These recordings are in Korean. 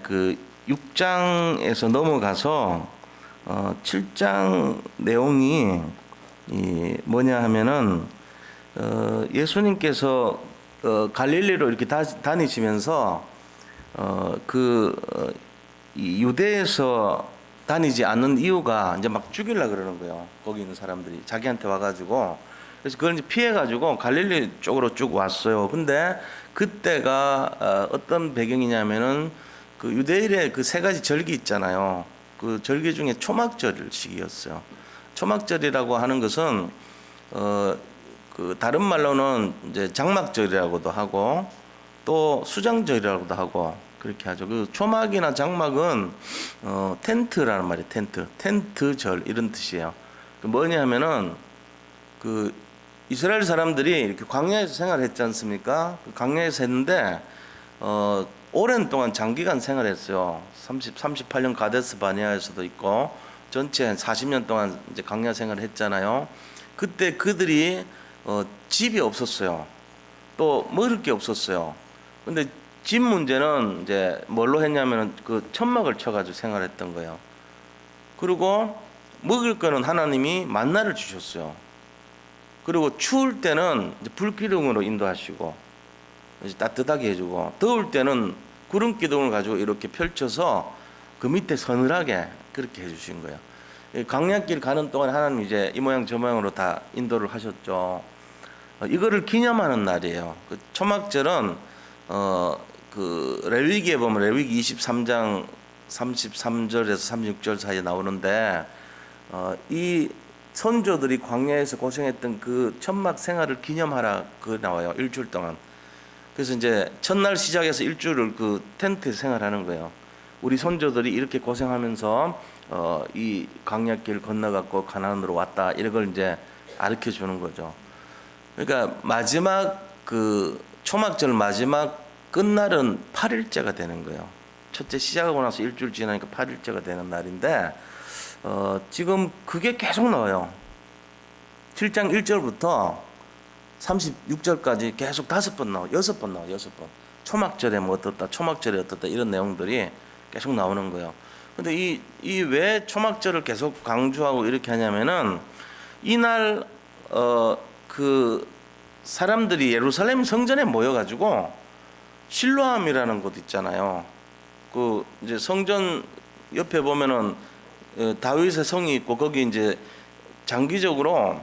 그 6장에서 넘어가서 7장 내용이 뭐냐 하면은 예수님께서 갈릴리로 이렇게 다니시면서 이 유대에서 다니지 않는 이유가 이제 막 죽이려고 그러는 거예요. 거기 있는 사람들이 자기한테 와가지고. 그래서 그걸 이제 피해가지고 갈릴리 쪽으로 쭉 왔어요. 근데 그때가 어떤 배경이냐면은 그 유대인의 그 세 가지 절기 있잖아요. 그 절기 중에 초막절 시기였어요. 초막절이라고 하는 것은 그 다른 말로는 이제 장막절이라고도 하고 또 수장절이라고도 하고 그렇게 하죠. 그 초막이나 장막은 텐트라는 말이에요. 텐트절 이런 뜻이에요. 그 뭐냐면은 그 이스라엘 사람들이 이렇게 광야에서 생활했지 않습니까? 그 광야에서 했는데 오랜 동안 장기간 생활했어요. 38년 가데스 바네아에서도 있고 전체 한 40년 동안 이제 광야 생활을 했잖아요. 그때 그들이 집이 없었어요. 또 먹을 게 없었어요. 근데 집 문제는 이제 뭘로 했냐면은 그 천막을 쳐가지고 생활했던 거예요. 그리고 먹을 거는 하나님이 만나를 주셨어요. 그리고 추울 때는 이제 불기둥으로 인도하시고 이제 따뜻하게 해주고, 더울 때는 구름 기둥을 가지고 이렇게 펼쳐서 그 밑에 서늘하게 그렇게 해주신 거예요. 광야길 가는 동안 하나님 이제 이 모양 저 모양으로 다 인도를 하셨죠. 이거를 기념하는 날이에요. 그 초막절은 그 레위기에 보면 레위기 23장 33절에서 36절 사이에 나오는데 이 선조들이 광야에서 고생했던 그 천막 생활을 기념하라 그 나와요. 일주일 동안. 그래서 이제 첫날 시작해서 일주일을 그 텐트에 생활하는 거예요. 우리 선조들이 이렇게 고생하면서 이 광야길 건너갔고 가나안으로 왔다 이런 걸 이제 가르쳐 주는 거죠. 그러니까 마지막 그 초막절 마지막 끝날은 8일째가 되는 거예요. 첫째 시작하고 나서 일주일 지나니까 8일째가 되는 날인데 지금 그게 계속 나와요. 7장 1절부터 36절까지 계속 5번 나와, 6번 나와, 6번. 초막절에 뭐 어떻다, 초막절에 어떻다 이런 내용들이 계속 나오는 거예요. 근데 이 왜 초막절을 계속 강조하고 이렇게 하냐면은 이날 그 사람들이 예루살렘 성전에 모여가지고 실로암이라는 곳 있잖아요. 그 이제 성전 옆에 보면은 다윗의 성이 있고 거기 이제 장기적으로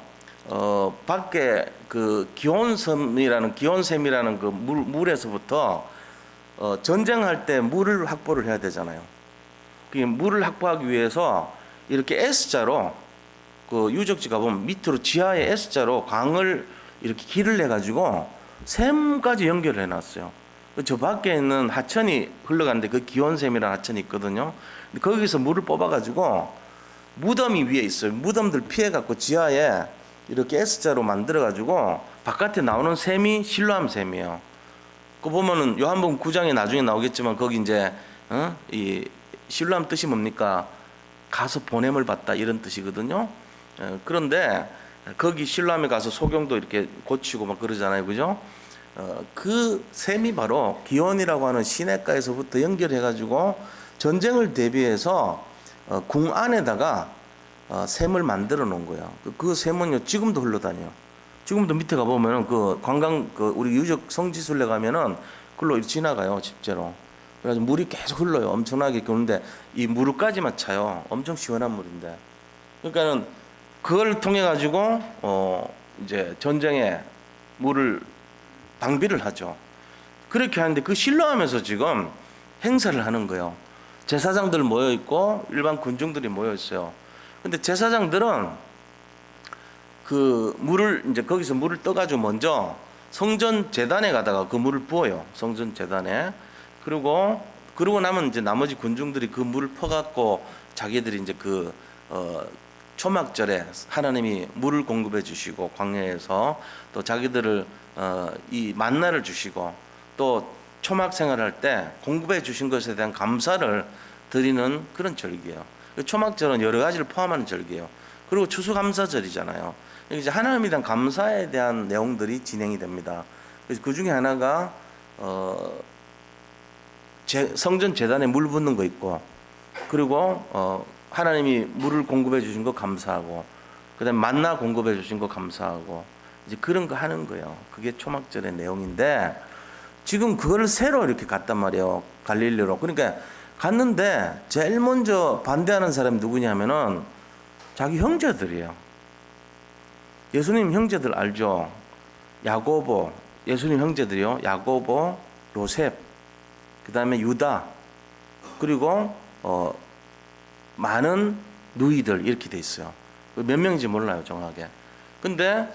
밖에 그 기온샘이라는 그 물에서부터 전쟁할 때 물을 확보를 해야 되잖아요. 그 물을 확보하기 위해서 이렇게 S자로 그 유적지 가보면 밑으로 지하에 S자로 강을 이렇게 길을 내 가지고 샘까지 연결해 놨어요. 저 밖에 있는 하천이 흘러가는데 그 기온샘이라는 하천이 있거든요. 근데 거기서 물을 뽑아 가지고 무덤이 위에 있어요. 무덤들 피해 갖고 지하에 이렇게 S자로 만들어 가지고 바깥에 나오는 샘이 실로암 샘이에요. 그 보면은 요한복음 9장에 나중에 나오겠지만 거기 이제 이 실로암 뜻이 뭡니까? 가서 보냄을 받다 이런 뜻이거든요. 그런데 거기 실로암에 가서 소경도 이렇게 고치고 막 그러잖아요, 그죠? 그 샘이 바로 기온이라고 하는 시냇가에서부터 연결해 가지고 전쟁을 대비해서 궁 안에다가 샘을 만들어 놓은 거예요. 그 샘은요 지금도 흘러다녀요. 지금도 밑에 가보면은 그 관광 그 우리 유적 성지순례 가면은 그걸로 지나가요 집제로. 그래서 물이 계속 흘러요. 엄청나게. 그런데 이 무릎까지만 차요. 엄청 시원한 물인데. 그러니까는 그걸 통해 가지고 이제 전쟁에 물을 방비를 하죠. 그렇게 하는데 그 실로암에서 지금 행사를 하는 거예요. 제사장들 모여 있고 일반 군중들이 모여 있어요. 근데 제사장들은 그 물을 이제 거기서 물을 떠가지고 먼저 성전 제단에 가다가 그 물을 부어요. 성전 제단에. 그러고 나면 이제 나머지 군중들이 그 물을 퍼갖고 자기들이 이제 그 초막절에 하나님이 물을 공급해 주시고 광야에서 또 자기들을 이 만나를 주시고 또 초막 생활할 때 공급해 주신 것에 대한 감사를 드리는 그런 절기예요. 초막절은 여러 가지를 포함하는 절기예요. 그리고 추수감사절이잖아요. 이제 하나님에 대한 감사에 대한 내용들이 진행이 됩니다. 그래서 그 중에 하나가 성전 제단에 물 붓는 거 있고, 그리고 하나님이 물을 공급해 주신 거 감사하고, 그다음에 만나 공급해 주신 거 감사하고, 이제 그런 거 하는 거예요. 그게 초막절의 내용인데, 지금 그거를 새로 이렇게 갔단 말이에요. 갈릴리로. 그러니까 갔는데 제일 먼저 반대하는 사람이 누구냐면은 자기 형제들이에요. 예수님 형제들 알죠? 야고보, 예수님 형제들이요. 야고보, 요셉, 그 다음에 유다, 그리고 많은 누이들 이렇게 돼 있어요. 몇 명인지 몰라요, 정확하게. 근데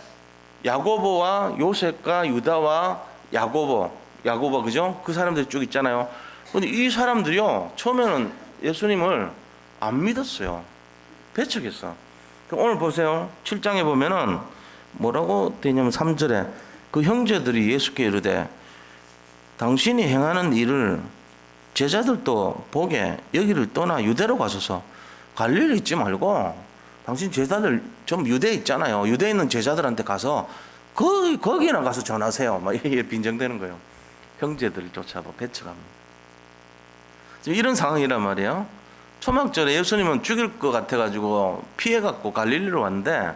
야고보와 요셉과 유다와 야고보 그죠? 그 사람들이 쭉 있잖아요. 근데 이 사람들이요, 처음에는 예수님을 안 믿었어요. 배척했어. 오늘 보세요. 7장에 보면은 뭐라고 되냐면 3절에 그 형제들이 예수께 이르되 당신이 행하는 일을 제자들도 보게 여기를 떠나 유대로 가소서. 갈릴리 있지 말고 당신 제자들 좀 유대에 있잖아요. 유대에 있는 제자들한테 가서 거기나 가서 전하세요. 막 이게 빈정되는 거예요. 형제들을 쫓아도 배척합니다. 지금 이런 상황이란 말이에요. 초막절에 예수님은 죽일 것 같아가지고 피해갖고 갈릴리로 왔는데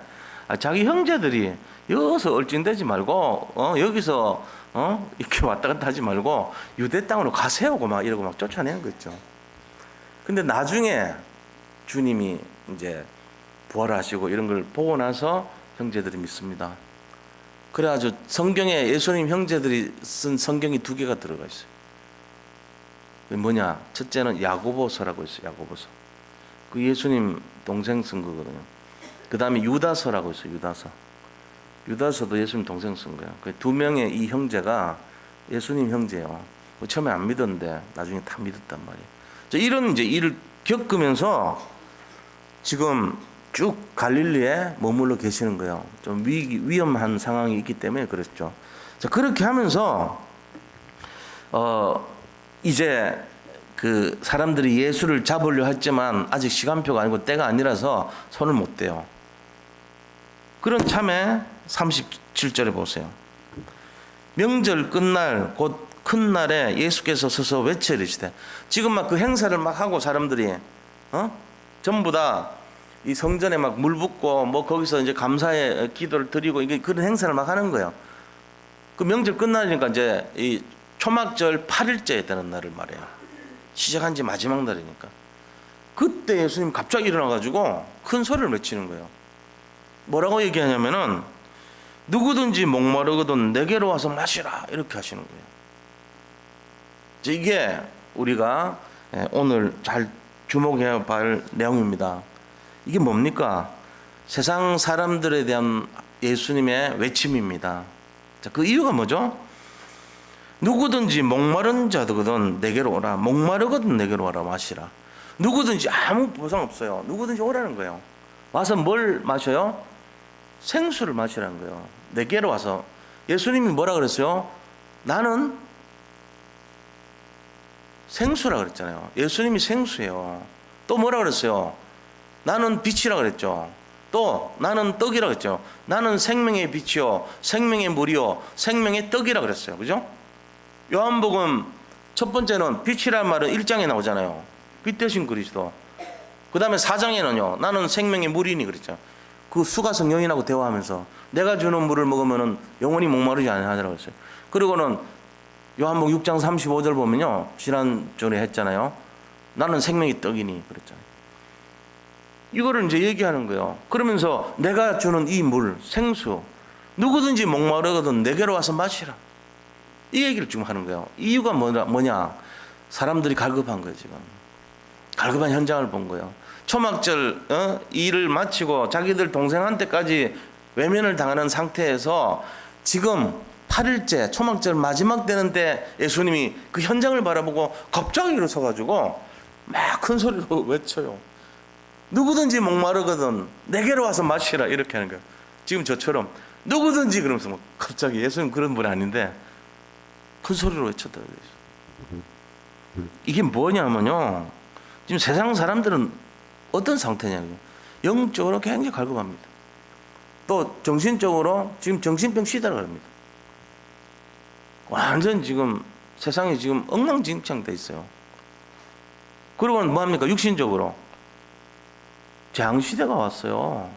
자기 형제들이 여기서 얼찐대지 말고 여기서 이렇게 왔다 갔다 하지 말고 유대 땅으로 가세요고 막 이러고 막 쫓아내는 거 있죠. 근데 나중에 주님이 이제 부활하시고 이런 걸 보고 나서 형제들이 믿습니다. 그래가지고 성경에 예수님 형제들이 쓴 성경이 2개가 들어가 있어요. 뭐냐? 첫째는 야고보서라고 있어요. 야고보서. 그 예수님 동생 쓴 거거든요. 그 다음에 유다서라고 있어요. 유다서. 유다서도 예수님 동생 쓴 거예요. 그 2명의 이 형제가 예수님 형제예요. 처음에 안 믿었는데 나중에 다 믿었단 말이에요. 이런 이제 일을 겪으면서 지금 쭉 갈릴리에 머물러 계시는 거예요. 좀 위험한 상황이 있기 때문에 그랬죠. 자, 그렇게 하면서 이제 그 사람들이 예수를 잡으려 했지만 아직 시간표가 아니고 때가 아니라서 손을 못 대요. 그런 참에 37절에 보세요. 명절 끝날 곧 큰 날에 예수께서 서서 외쳐 이르시되, 지금 막 그 행사를 막 하고 사람들이 전부 다 이 성전에 막 물 붓고 뭐 거기서 이제 감사의 기도를 드리고 이게 그런 행사를 막 하는 거예요. 그 명절 끝나니까 이제 이 초막절 8일째 되는 날을 말해요. 시작한 지 마지막 날이니까. 그때 예수님 갑자기 일어나가지고 큰 소리를 외치는 거예요. 뭐라고 얘기하냐면은 누구든지 목마르거든 내게로 와서 마시라 이렇게 하시는 거예요. 이게 우리가 오늘 잘 주목해야 할 내용입니다. 이게 뭡니까? 세상 사람들에 대한 예수님의 외침입니다. 자, 그 이유가 뭐죠? 누구든지 목마른 자거든 내게로 오라. 목마르거든 내게로 와라 마시라. 누구든지 아무 보상 없어요. 누구든지 오라는 거예요. 와서 뭘 마셔요? 생수를 마시라는 거예요. 내게로 와서. 예수님이 뭐라 그랬어요? 나는 생수라 그랬잖아요. 예수님이 생수예요. 또 뭐라 그랬어요? 나는 빛이라 그랬죠. 또 나는 떡이라 그랬죠. 나는 생명의 빛이요 생명의 물이요 생명의 떡이라 그랬어요. 그죠? 요한복음 첫 번째는 빛이라는 말은 1장에 나오잖아요. 빛 대신 그리스도. 그 다음에 4장에는요 나는 생명의 물이니 그랬죠. 그 수가성 여인하고 대화하면서 내가 주는 물을 먹으면 영원히 목마르지 않으리라 그랬어요. 그리고는 요한복음 6장 35절 보면요 지난주에 했잖아요. 나는 생명의 떡이니 그랬잖아요. 이거를 이제 얘기하는 거예요. 그러면서 내가 주는 이 물, 생수, 누구든지 목마르거든 내게로 와서 마시라. 이 얘기를 지금 하는 거예요. 이유가 뭐냐? 사람들이 갈급한 거예요, 지금. 갈급한 현장을 본 거예요. 초막절 일을 마치고 자기들 동생한테까지 외면을 당하는 상태에서 지금 8일째 초막절 마지막 되는데 예수님이 그 현장을 바라보고 갑자기 일어서가지고 막 큰 소리로 외쳐요. 누구든지 목마르거든 내게로 와서 마시라 이렇게 하는 거예요. 지금 저처럼 누구든지 그러면서 막 갑자기 예수님 그런 분 아닌데 큰 소리로 외쳤다고 그랬어요. 이게 뭐냐면요. 지금 세상 사람들은 어떤 상태냐고요. 영적으로 굉장히 갈급합니다. 또 정신적으로 지금 정신병 시대라고 합니다. 완전 지금 세상이 지금 엉망진창돼 있어요. 그리고는 뭐합니까? 육신적으로 재앙시대가 왔어요.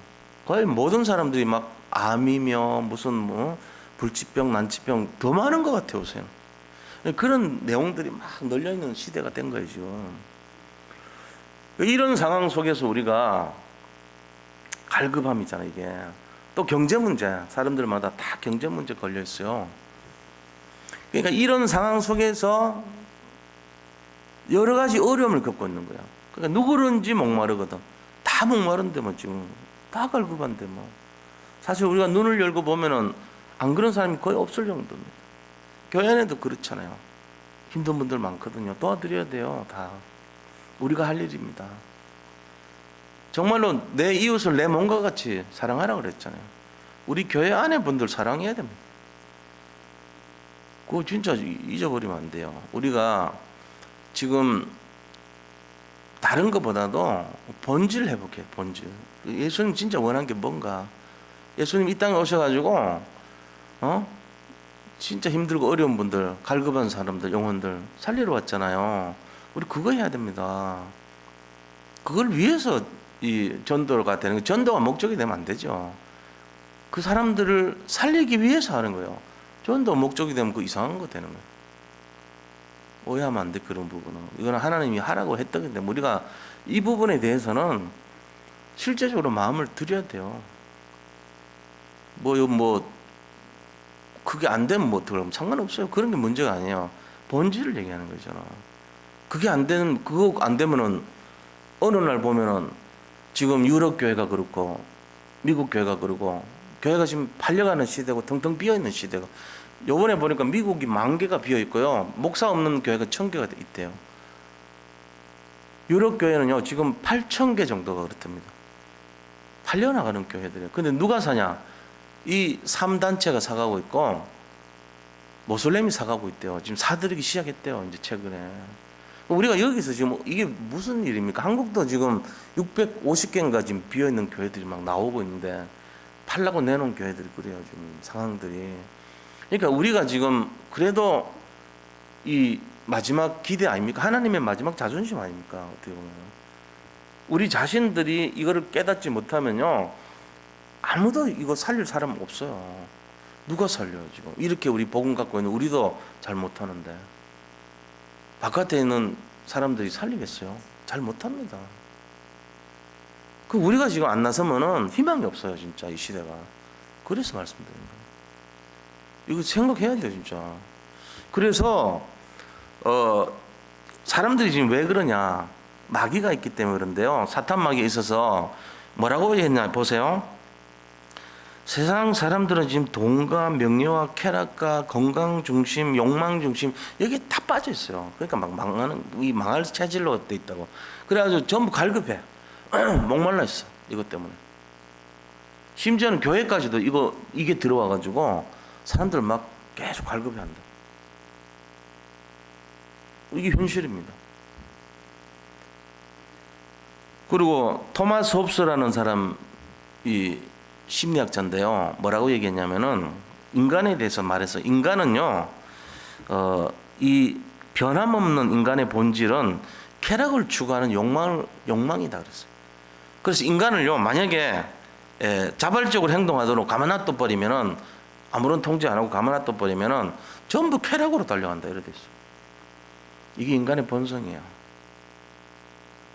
거의 모든 사람들이 막 암이며 무슨 뭐 불치병, 난치병 더 많은 것 같아요, 요새. 그런 내용들이 막 널려있는 시대가 된 거예요, 지금. 이런 상황 속에서 우리가 갈급함이잖아요, 이게. 또 경제 문제, 사람들마다 다 경제 문제 걸려 있어요. 그러니까 이런 상황 속에서 여러 가지 어려움을 겪고 있는 거야. 그러니까 누구든지 목마르거든. 다 목마른데 뭐 지금 다 갈급한데 뭐. 사실 우리가 눈을 열고 보면은 안 그런 사람이 거의 없을 정도입니다. 교회 안에도 그렇잖아요. 힘든 분들 많거든요. 도와드려야 돼요, 다. 우리가 할 일입니다. 정말로 내 이웃을 내 몸과 같이 사랑하라고 그랬잖아요. 우리 교회 안에 분들 사랑해야 됩니다. 그거 진짜 잊어버리면 안 돼요. 우리가 지금 다른 것보다도 본질 회복해, 본질. 예수님 진짜 원한 게 뭔가. 예수님 이 땅에 오셔가지고, 진짜 힘들고 어려운 분들, 갈급한 사람들, 영혼들 살리러 왔잖아요. 우리 그거 해야 됩니다. 그걸 위해서 이 전도가 되는 거, 전도가 목적이 되면 안 되죠. 그 사람들을 살리기 위해서 하는 거예요. 전도 목적이 되면 그 이상한 거 되는 거예요. 오해하면 안 돼, 그런 부분은. 이거는 하나님이 하라고 했던 건데, 우리가 이 부분에 대해서는 실제적으로 마음을 들여야 돼요. 그게 안 되면 뭐 어떡하면 상관없어요. 그런 게 문제가 아니에요. 본질을 얘기하는 거잖아. 그거 안 되면은 어느 날 보면은 지금 유럽 교회가 그렇고 미국 교회가 그러고 교회가 지금 팔려가는 시대고 텅텅 비어있는 시대가, 요번에 보니까 미국이 10,000개가 비어있고요. 목사 없는 교회가 1,000개가 있대요. 유럽 교회는요, 지금 8,000개 정도가 그렇답니다. 팔려나가는 교회들이에요. 근데 누가 사냐? 이 3단체가 사가고 있고, 모슬렘이 사가고 있대요. 지금 사들이기 시작했대요, 이제 최근에. 우리가 여기서 지금 이게 무슨 일입니까? 한국도 지금 650개인가 지금 비어있는 교회들이 막 나오고 있는데, 팔라고 내놓은 교회들이 그래요, 지금 상황들이. 그러니까 우리가 지금 그래도 이 마지막 기대 아닙니까? 하나님의 마지막 자존심 아닙니까? 어떻게 보면. 우리 자신들이 이거를 깨닫지 못하면요, 아무도 이거 살릴 사람 없어요. 누가 살려요, 지금? 이렇게 우리 복음 갖고 있는 우리도 잘 못하는데. 바깥에 있는 사람들이 살리겠어요? 잘 못합니다. 우리가 지금 안 나서면은 희망이 없어요, 진짜, 이 시대가. 그래서 말씀드립니다. 이거 생각해야 돼요, 진짜. 그래서, 사람들이 지금 왜 그러냐. 마귀가 있기 때문에 그런데요. 사탄 마귀에 있어서 뭐라고 했냐, 보세요. 세상 사람들은 지금 돈과 명예와 쾌락과 건강 중심, 욕망 중심, 여기에 다 빠져 있어요. 그러니까 막 망할 체질로 돼 있다고. 그래가지고 전부 갈급해. 목말라 있어, 이것 때문에. 심지어는 교회까지도 이게 들어와가지고 사람들 막 계속 갈급해한다. 이게 현실입니다. 그리고 토마스 홉스라는 사람이 심리학자인데요. 뭐라고 얘기했냐면은, 인간에 대해서 말해서, 인간은요, 이 변함없는 인간의 본질은 쾌락을 추구하는 욕망이다 그랬어요. 그래서 인간을요, 만약에 자발적으로 행동하도록 가만 놔둬 버리면은, 아무런 통제 안 하고 가만 놔둬 버리면은 전부 쾌락으로 달려간다, 이래 돼 있어요. 이게 인간의 본성이에요.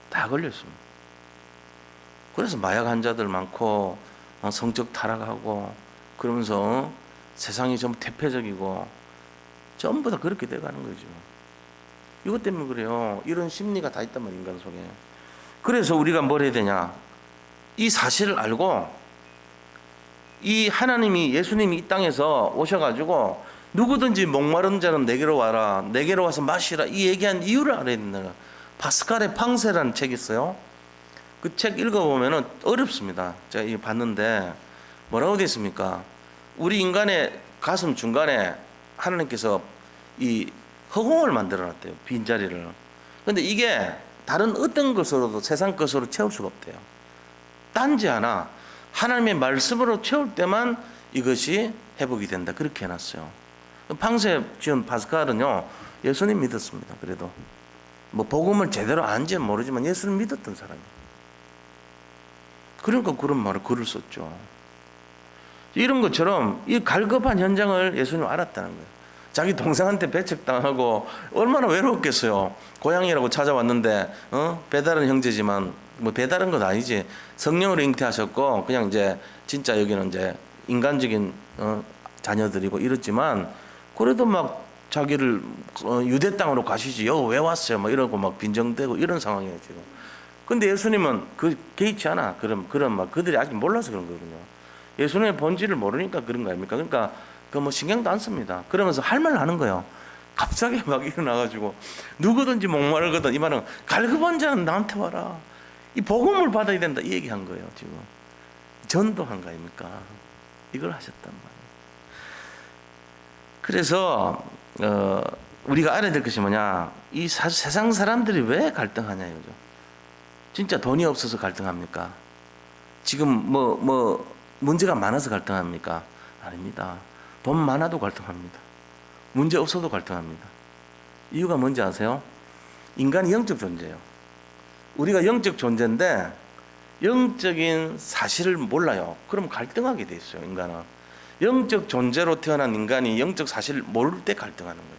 다 걸려 있습니다. 그래서 마약 환자들 많고, 성적 타락하고, 그러면서 세상이 전부 대표적이고, 전부 다 그렇게 돼가는 거죠. 이것 때문에 그래요. 이런 심리가 다 있단 말이에요, 인간 속에. 그래서 우리가 뭘 해야 되냐? 이 사실을 알고, 이 하나님이, 예수님이 이 땅에서 오셔가지고 누구든지 목마른 자는 내게로 와라, 내게로 와서 마시라, 이 얘기한 이유를 알아야 된다. 파스칼의 팡세라는 책이 있어요. 그 책 읽어보면은 어렵습니다. 제가 이거 봤는데 뭐라고 되어 있습니까? 우리 인간의 가슴 중간에 하나님께서 이 허공을 만들어 놨대요. 빈자리를. 근데 이게 다른 어떤 것으로도, 세상 것으로 채울 수가 없대요. 딴지 하나 하나님의 말씀으로 채울 때만 이것이 회복이 된다, 그렇게 해놨어요. 팡세 지은 파스칼은요, 예수님 믿었습니다. 그래도 뭐 복음을 제대로 안지는 모르지만 예수님 믿었던 사람이에요. 그러니까 그런 말을 글을 썼죠. 이런 것처럼 이 갈급한 현장을 예수님 알았다는 거예요. 자기 동생한테 배척당하고 얼마나 외로웠겠어요. 고향이라고 찾아왔는데 배다른 형제지만 뭐 배다른 건 아니지. 성령으로 잉태하셨고 그냥 이제 진짜 여기는 이제 인간적인 자녀들이고 이렇지만 그래도 막 자기를 유대 땅으로 가시지 왜 왔어요? 막 이러고 막 빈정대고 이런 상황이에요 지금. 근데 예수님은 그 개의치 않아. 그런 막 그들이 아직 몰라서 그런 거거든요. 예수님의 본질을 모르니까 그런 거 아닙니까? 그러니까 그 뭐 신경도 안 씁니다. 그러면서 할 말 하는 거예요. 갑자기 막 일어나가지고 누구든지 목마르거든 이 말은 갈급한 자는 나한테 와라. 이 복음을 받아야 된다 이 얘기한 거예요 지금. 전도한 거 아닙니까? 이걸 하셨단 말이에요. 그래서 우리가 알아야 될 것이 뭐냐? 이 세상 사람들이 왜 갈등하냐 이거죠. 진짜 돈이 없어서 갈등합니까? 지금 뭐 문제가 많아서 갈등합니까? 아닙니다. 돈 많아도 갈등합니다. 문제 없어도 갈등합니다. 이유가 뭔지 아세요? 인간이 영적 존재예요. 우리가 영적 존재인데 영적인 사실을 몰라요. 그럼 갈등하게 돼 있어요. 인간은 영적 존재로 태어난 인간이 영적 사실을 모를 때 갈등하는 거예요.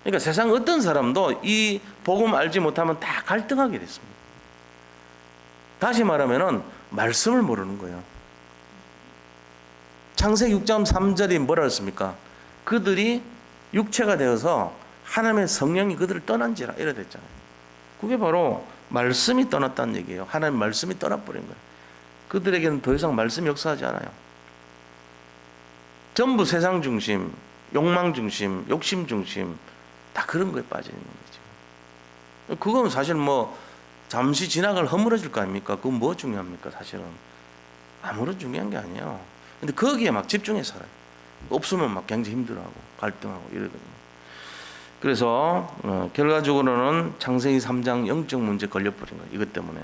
그러니까 세상 어떤 사람도 이 복음 알지 못하면 다 갈등하게 됐습니다. 다시 말하면은 말씀을 모르는 거예요. 창세기 6장 3절이 뭐라 했습니까? 그들이 육체가 되어서 하나님의 성령이 그들을 떠난지라 이래 됐잖아요. 그게 바로 말씀이 떠났다는 얘기예요. 하나님의 말씀이 떠나버린 거예요. 그들에게는 더 이상 말씀이 역사하지 않아요. 전부 세상 중심, 욕망 중심, 욕심 중심 다 그런 거에 빠져 있는 거죠. 그건 사실 뭐 잠시 지나갈 허물어질 거 아닙니까? 그건 뭐 중요합니까? 사실은 아무런 중요한 게 아니에요. 근데 거기에 막 집중해서 살아요. 없으면 막 굉장히 힘들어하고 갈등하고 이러거든요. 그래서 결과적으로는 창세기 3장 영적 문제 걸려버린 거예요. 이것 때문에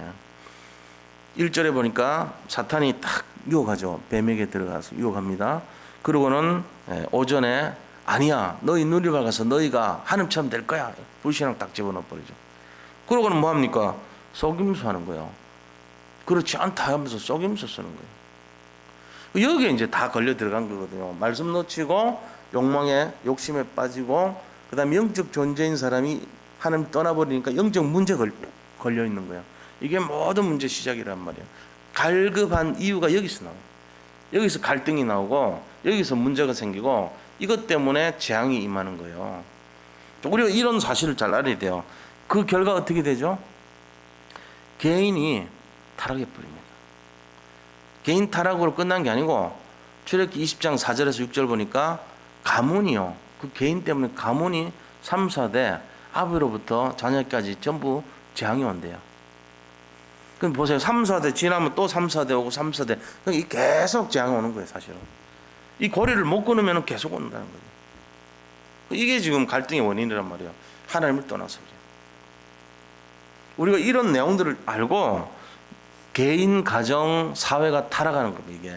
1절에 보니까 사탄이 딱 유혹하죠. 뱀에게 들어가서 유혹합니다. 그러고는 오전에 아니야 너희 누리발 가서 너희가 하나님처럼 될 거야. 불신앙 딱 집어넣어 버리죠. 그러고는 뭐합니까? 속임수 하는 거예요. 그렇지 않다 하면서 속임수 쓰는 거예요. 여기에 이제 다 걸려 들어간 거거든요. 말씀 놓치고 욕망에 욕심에 빠지고 그 다음에 영적 존재인 사람이 하나님 떠나버리니까 영적 문제 걸려 있는 거예요. 이게 모든 문제 시작이란 말이에요. 갈급한 이유가 여기서 나와요. 여기서 갈등이 나오고 여기서 문제가 생기고 이것 때문에 재앙이 임하는 거예요. 우리가 이런 사실을 잘 알아야 돼요. 그 결과 어떻게 되죠? 개인이 타락해 버립니다. 개인 타락으로 끝난 게 아니고 출애굽기 20장 4절에서 6절 보니까 가문이요. 그 개인 때문에 가문이 3, 4대 아비로부터 자녀까지 전부 재앙이 온대요. 그럼 보세요. 3, 4대 지나면 또 3, 4대 오고 3, 4대 그러니까 계속 재앙이 오는 거예요. 사실은. 이 고리를 못 끊으면 계속 온다는 거예요. 이게 지금 갈등의 원인이란 말이에요. 하나님을 떠나서 그래요. 우리가 이런 내용들을 알고 개인, 가정, 사회가 타락하는 겁니다. 이게.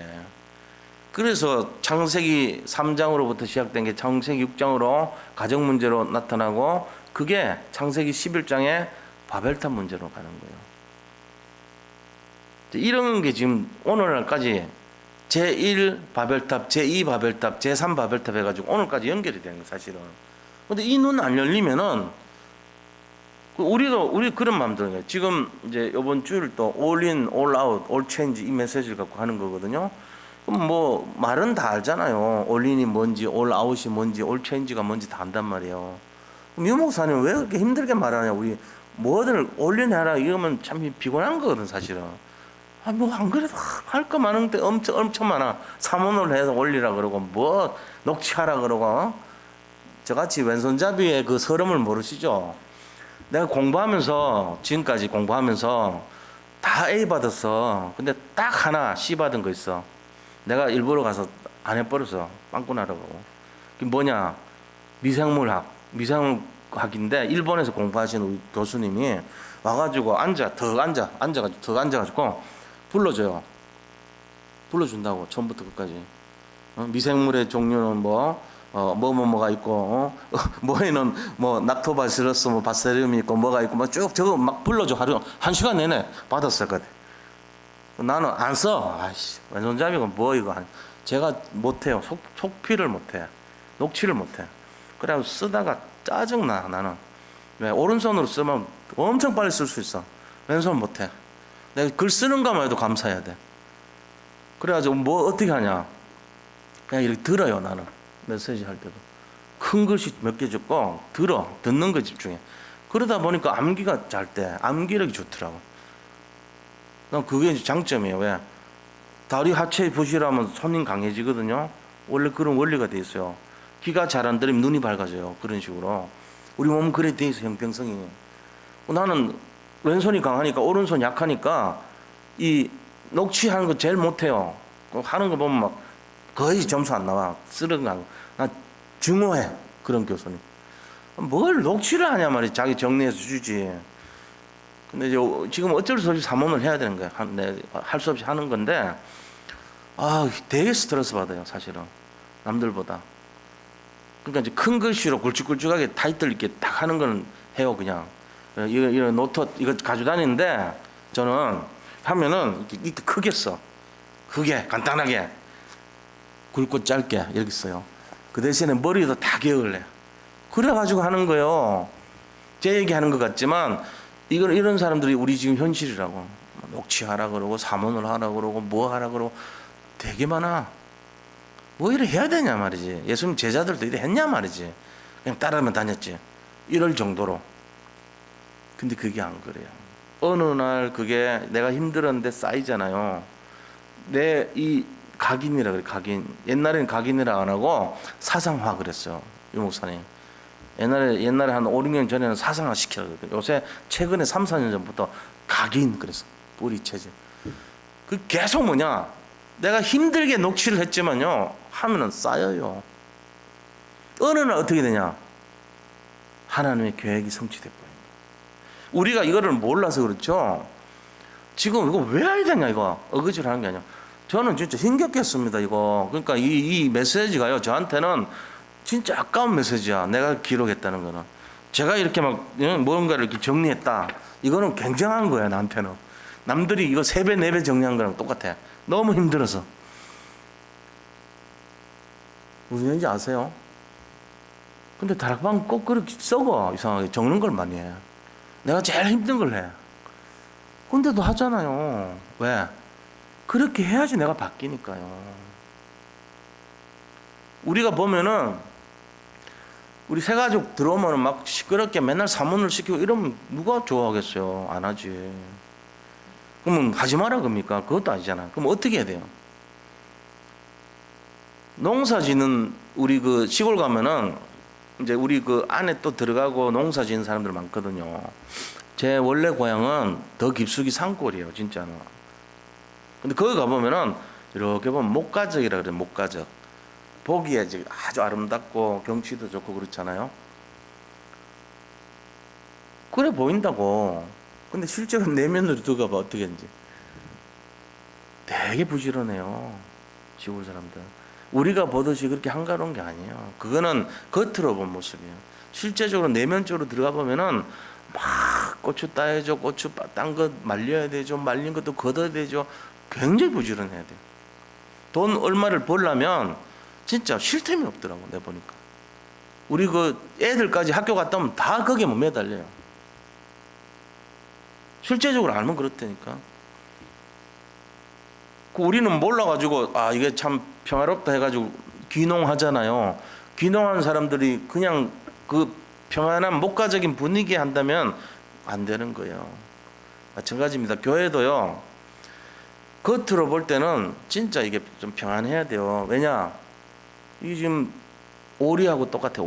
그래서 창세기 3장으로부터 시작된 게 창세기 6장으로 가정 문제로 나타나고 그게 창세기 11장에 바벨탑 문제로 가는 거예요. 이런 게 지금 오늘날까지 제1 바벨탑, 제2 바벨탑, 제3 바벨탑 해가지고 오늘까지 연결이 되는 거예요. 사실은. 근데 이 눈 안 열리면은 우리 그런 마음 드는 거예요. 지금 이제 이번 주일 또 all in, all out, all change 이 메시지를 갖고 하는 거거든요. 그럼 뭐 말은 다 알잖아요. all in이 뭔지, all out이 뭔지, all change가 뭔지 다 안단 말이에요. 그럼 유 목사님 왜 그렇게 힘들게 말하냐? 우리 뭐든 all in 해라 이러면 참 피곤한 거거든 사실은. 뭐 안 그래도 할 거 많은데 엄청 많아. 삼원을 해서 올리라 그러고 뭐 녹취하라 그러고 저같이 왼손잡이의 그 서름을 모르시죠? 내가 공부하면서 지금까지 공부하면서 다 A 받았어. 근데 딱 하나 C 받은 거 있어. 내가 일부러 가서 안 해버렸어. 빵꾸나라고. 그게 뭐냐? 미생물학인데 일본에서 공부하시는 우리 교수님이 와가지고 앉아가지고 불러줘요. 불러준다고 처음부터 끝까지. 미생물의 종류는 뭐 뭐가 있고 뭐에는 뭐 락토바시러스 뭐 바세리움이 있고 뭐가 있고 뭐 쭉 저거 막 불러줘 하루 1시간 내내 받았었거든. 나는 안 써. 아이씨 왼손잡이가 뭐 이거 제가 못해요. 속피를 못해. 녹취를 못해. 그래가지고 쓰다가 짜증나 나는. 왜 오른손으로 쓰면 엄청 빨리 쓸 수 있어. 왼손 못해. 내가 글 쓰는 것만 해도 감사해야 돼. 그래가지고 뭐 어떻게 하냐. 그냥 이렇게 들어요 나는. 메시지 할 때도. 큰 글씨 몇 개 적고 듣는 거 집중해. 그러다 보니까 암기가 잘 때 암기력이 좋더라고. 난 그게 장점이에요. 왜? 다리 하체 부실하면 손이 강해지거든요. 원래 그런 원리가 돼 있어요. 귀가 잘 안 들리면 눈이 밝아져요. 그런 식으로. 우리 몸은 그래 돼 있어 형평성이. 나는 왼손이 강하니까 오른손 약하니까 이 녹취하는 거 제일 못해요. 하는 거 보면 막 거의 점수 안 나와. 쓰는 거 안. 나 증오해 그런 교수님. 뭘 녹취를 하냐 말이야. 자기 정리해서 주지. 근데 이제 지금 어쩔 수 없이 사문을 해야 되는 거야. 할 수 없이 하는 건데 되게 스트레스 받아요 사실은 남들보다. 그러니까 이제 큰 글씨로 굵직굵직하게 타이틀 있게 딱 하는 건 해요 그냥. 이런 노트 이거 가지고 다니는데 저는 하면은 이렇게 크게 써. 크게 간단하게 굵고 짧게 이렇게 써요. 그 대신에 머리도 다 기억을 해. 그래가지고 하는 거예요. 제 얘기하는 것 같지만 이런 사람들이 우리 지금 현실이라고. 녹취하라 그러고 사문을 하라 그러고 뭐 하라 그러고 되게 많아. 뭐 이래 해야 되냐 말이지. 예수님 제자들도 이래 했냐 말이지. 그냥 따라하면 다녔지. 이럴 정도로. 근데 그게 안 그래요. 어느 날 그게 내가 힘들었는데 쌓이잖아요. 내 이 각인이라 그래. 각인. 옛날에는 각인이라 안 하고 사상화 그랬어요. 유 목사님. 옛날에 한 5, 6년 전에는 사상화 시키라 그랬거든요. 요새 최근에 3, 4년 전부터 각인 그랬어. 뿌리 체질. 그 계속 뭐냐? 내가 힘들게 녹취를 했지만요. 하면은 쌓여요. 어느 날 어떻게 되냐? 하나님의 계획이 성취돼 버려요. 우리가 이거를 몰라서 그렇죠. 지금 이거 왜 해야 되냐 이거 어거지를 하는 게 아니야. 저는 진짜 힘겹겠습니다 이거. 그러니까 이 메시지가요 저한테는 진짜 아까운 메시지야. 내가 기록했다는 거는. 제가 이렇게 막 뭔가를 이렇게 정리했다. 이거는 굉장한 거야 나한테는. 남들이 이거 3배 4배 정리한 거랑 똑같아. 너무 힘들어서. 무슨 얘기인지 아세요? 근데 다락방 꼭 그렇게 썩어. 이상하게 적는 걸 많이 해. 내가 제일 힘든 걸 해. 근데도 하잖아요. 왜? 그렇게 해야지 내가 바뀌니까요. 우리가 보면은 우리 새가족 들어오면 막 시끄럽게 맨날 사문을 시키고 이러면 누가 좋아하겠어요? 안 하지. 그러면 하지 마라 그럽니까? 그것도 아니잖아. 그럼 어떻게 해야 돼요? 농사 짓는 우리 그 시골 가면은 이제 우리 그 안에 또 들어가고 농사 짓는 사람들 많거든요. 제 원래 고향은 더 깊숙이 산골이에요, 진짜는. 근데 거기 가보면은 이렇게 보면 목가적이라 그래요, 목가적. 보기에 지금 아주 아름답고 경치도 좋고 그렇잖아요. 그래 보인다고. 근데 실제로 내면으로 들어가봐 어떻게 했는지. 되게 부지런해요, 시골 사람들. 우리가 보듯이 그렇게 한가로운 게 아니에요. 그거는 겉으로 본 모습이에요. 실제적으로 내면적으로 들어가 보면은 막 고추 따야죠, 고추 딴 거 말려야 되죠, 말린 것도 걷어야 되죠. 굉장히 부지런해야 돼요. 돈 얼마를 벌려면 진짜 쉴 틈이 없더라고 내가 보니까. 우리 그 애들까지 학교 갔다 오면 다 거기에 못 매달려요. 실제적으로 알면 그렇다니까. 우리는 몰라가지고 이게 참 평화롭다 해가지고 귀농하잖아요. 귀농한 사람들이 그냥 그 평안한 목가적인 분위기에 한다면 안 되는 거예요. 마찬가지입니다. 교회도요. 겉으로 볼 때는 진짜 이게 좀 평안해야 돼요. 왜냐? 이게 지금 오리하고 똑같아.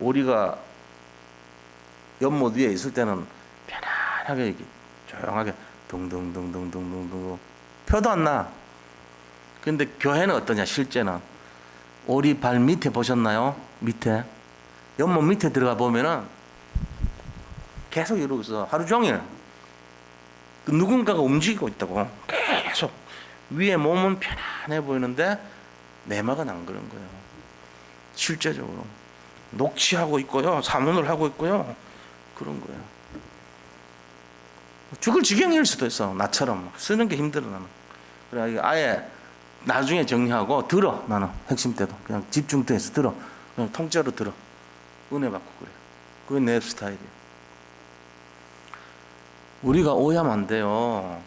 오리가 연못 위에 있을 때는 편안하게 이렇게 조용하게 둥둥둥둥둥둥둥 표도 안 나. 근데 교회는 어떠냐? 실제는 오리 발 밑에 보셨나요? 밑에 연못 밑에 들어가 보면은 계속 이러고 있어. 하루 종일 누군가가 움직이고 있다고. 계속 위에 몸은 편안해 보이는데 내막은 안 그런 거예요. 실제적으로 녹취하고 있고요, 사문을 하고 있고요, 그런 거예요. 죽을 지경일 수도 있어. 나처럼 쓰는 게 힘들어 나는. 그래 아예 나중에 정리하고 들어. 나는 핵심 때도 그냥 집중돼서 들어. 그냥 통째로 들어. 은혜 받고 그래. 그게 내 스타일이에요. 우리가 오해하면 안 돼요.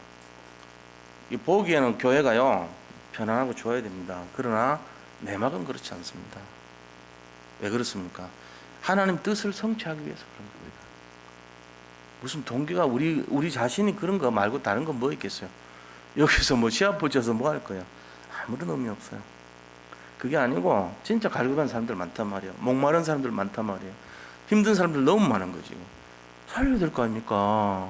이 보기에는 교회가요 편안하고 좋아야 됩니다. 그러나 내막은 그렇지 않습니다. 왜 그렇습니까? 하나님 뜻을 성취하기 위해서 그런 겁니다. 무슨 동기가 우리 자신이 그런 거 말고 다른 건 뭐 있겠어요? 여기서 뭐 시합 붙여서 뭐 할 거예요? 아무런 의미 없어요. 그게 아니고 진짜 갈급한 사람들 많단 말이에요. 목마른 사람들 많단 말이에요. 힘든 사람들 너무 많은 거지. 살려야 될 거 아닙니까?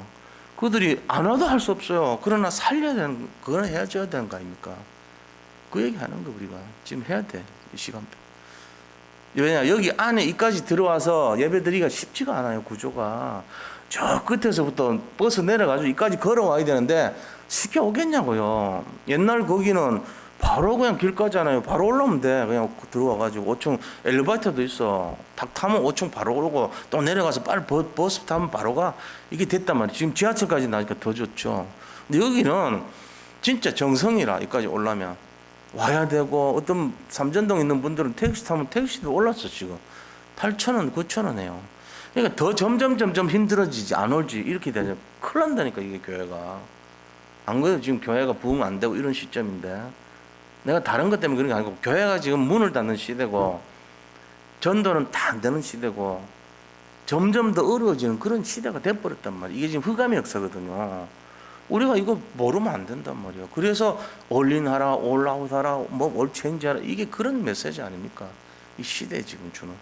그들이 안 와도 할 수 없어요. 그러나 살려야 되는, 그건 해줘야 되는 거 아닙니까? 그 얘기 하는 거 우리가 지금 해야 돼. 이 시간대. 왜냐, 여기 안에 이까지 들어와서 예배 드리기가 쉽지가 않아요. 구조가. 저 끝에서부터 버스 내려가지고 이까지 걸어와야 되는데 쉽게 오겠냐고요. 옛날 거기는 바로 그냥 길가잖아요. 바로 올라오면 돼. 그냥 들어와가지고 5층 엘리베이터도 있어. 딱 타면 5층 바로 오르고 또 내려가서 빨리 버스 타면 바로 가. 이게 됐단 말이에요. 지금 지하철까지 나니까 더 좋죠. 근데 여기는 진짜 정성이라 이까지 올라면 와야 되고, 어떤 삼전동 있는 분들은 택시 타면 택시도 올랐어. 지금 8,000원 9,000원 해요. 그러니까 더 점점 힘들어지지, 안 올지. 이렇게 되면 큰일 난다니까 이게 교회가. 안 그래도 지금 교회가 부흥 안 되고 이런 시점인데, 내가 다른 것 때문에 그런 게 아니고 교회가 지금 문을 닫는 시대고 전도는 다 안 되는 시대고 점점 더 어려워지는 그런 시대가 돼버렸단 말이에요. 이게 지금 흑암의 역사거든요. 우리가 이거 모르면 안 된단 말이에요. 그래서 올인하라, 올라오사라, 뭐 올체인지하라, 이게 그런 메시지 아닙니까? 이 시대에 지금 주는.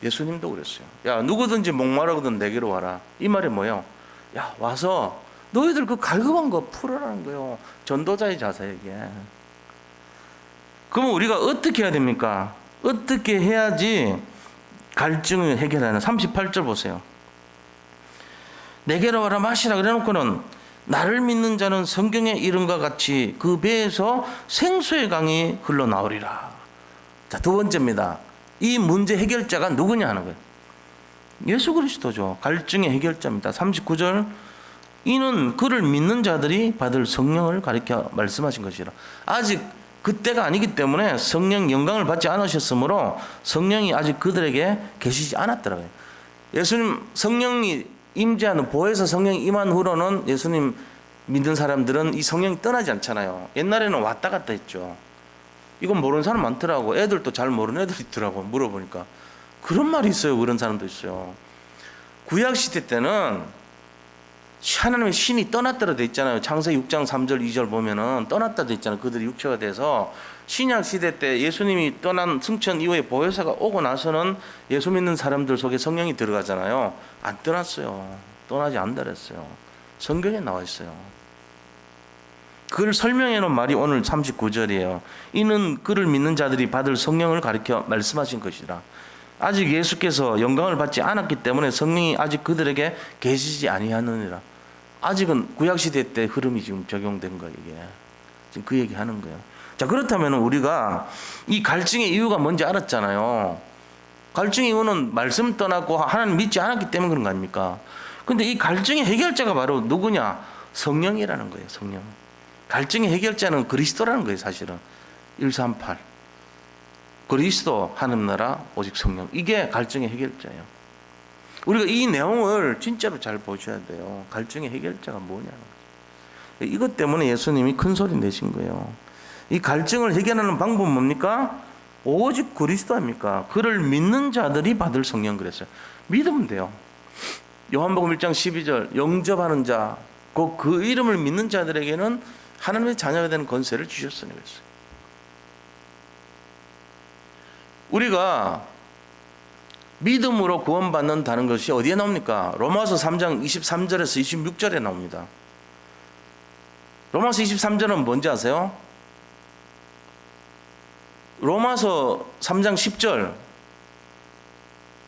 예수님도 그랬어요. 야, 누구든지 목마르거든 내게로 와라. 이 말이 뭐예요? 야, 와서 너희들 그 갈급한 거 풀어라는 거예요. 전도자의 자세에게. 그러면 우리가 어떻게 해야 됩니까? 어떻게 해야지 갈증을 해결하는. 38절 보세요. 내게로 와라 마시라 그래놓고는 나를 믿는 자는 성경의 이름과 같이 그 배에서 생수의 강이 흘러나오리라. 자, 두 번째입니다. 이 문제 해결자가 누구냐 하는 거예요. 예수 그리스도죠. 갈증의 해결자입니다. 39절. 이는 그를 믿는 자들이 받을 성령을 가리켜 말씀하신 것이라. 아직 그때가 아니기 때문에 성령 영광을 받지 않으셨으므로 성령이 아직 그들에게 계시지 않았더라고요. 예수님 성령이 임재하는, 보혜사 성령이 임한 후로는 예수님 믿는 사람들은 이 성령이 떠나지 않잖아요. 옛날에는 왔다 갔다 했죠. 이건 모르는 사람 많더라고. 애들도 잘 모르는 애들 있더라고. 물어보니까 그런 말이 있어요. 그런 사람도 있어요. 구약시대 때는 하나님의 신이 떠났다로 돼 있잖아요. 창세기 6장 3절 2절 보면은 떠났다 돼 있잖아요. 그들이 육체가 돼서. 신약 시대 때 예수님이 떠난 승천 이후에 보혜사가 오고 나서는 예수 믿는 사람들 속에 성령이 들어가잖아요. 안 떠났어요. 떠나지 않다 그랬어요. 성경에 나와 있어요. 그걸 설명해 놓은 말이 오늘 39절이에요. 이는 그를 믿는 자들이 받을 성령을 가리켜 말씀하신 것이라. 아직 예수께서 영광을 받지 않았기 때문에 성령이 아직 그들에게 계시지 아니하느니라. 아직은 구약시대 때 흐름이 지금 적용된 거예요. 이게 지금 그 얘기 하는 거예요. 자, 그렇다면 우리가 이 갈증의 이유가 뭔지 알았잖아요. 갈증의 이유는 말씀 떠났고 하나님 믿지 않았기 때문에 그런 거 아닙니까? 근데 이 갈증의 해결자가 바로 누구냐? 성령이라는 거예요. 성령. 갈증의 해결자는 그리스도라는 거예요. 사실은 138 그리스도, 하늘나라, 오직 성령. 이게 갈증의 해결자예요. 우리가 이 내용을 진짜로 잘 보셔야 돼요. 갈증의 해결자가 뭐냐는 거죠. 이것 때문에 예수님이 큰 소리 내신 거예요. 이 갈증을 해결하는 방법은 뭡니까? 오직 그리스도 아닙니까? 그를 믿는 자들이 받을 성령 그랬어요. 믿으면 돼요. 요한복음 1장 12절 영접하는 자, 곧 그 이름을 믿는 자들에게는 하나님의 자녀가 되는 권세를 주셨으니 그랬어요. 우리가 믿음으로 구원받는다는 것이 어디에 나옵니까? 로마서 3장 23절에서 26절에 나옵니다. 로마서 23절은 뭔지 아세요? 로마서 3장 10절,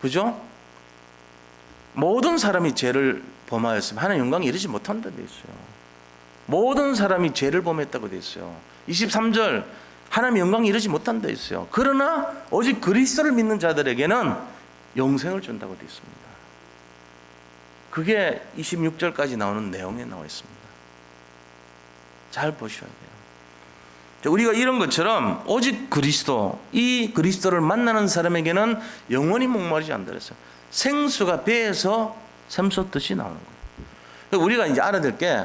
그죠? 모든 사람이 죄를 범하였으면 하나님 영광에 이르지 못한다고 되어 있어요. 모든 사람이 죄를 범했다고 되어 있어요. 23절, 하나님의 영광이 이르지 못한다 했어요. 그러나 오직 그리스도를 믿는 자들에게는 영생을 준다고 되어 있습니다. 그게 26절까지 나오는 내용에 나와 있습니다. 잘 보셔야 돼요. 우리가 이런 것처럼 오직 그리스도, 이 그리스도를 만나는 사람에게는 영원히 목마르지 않다 그랬어요. 생수가 배에서 샘솟듯이 나오는 거예요. 우리가 이제 알아야 될 게,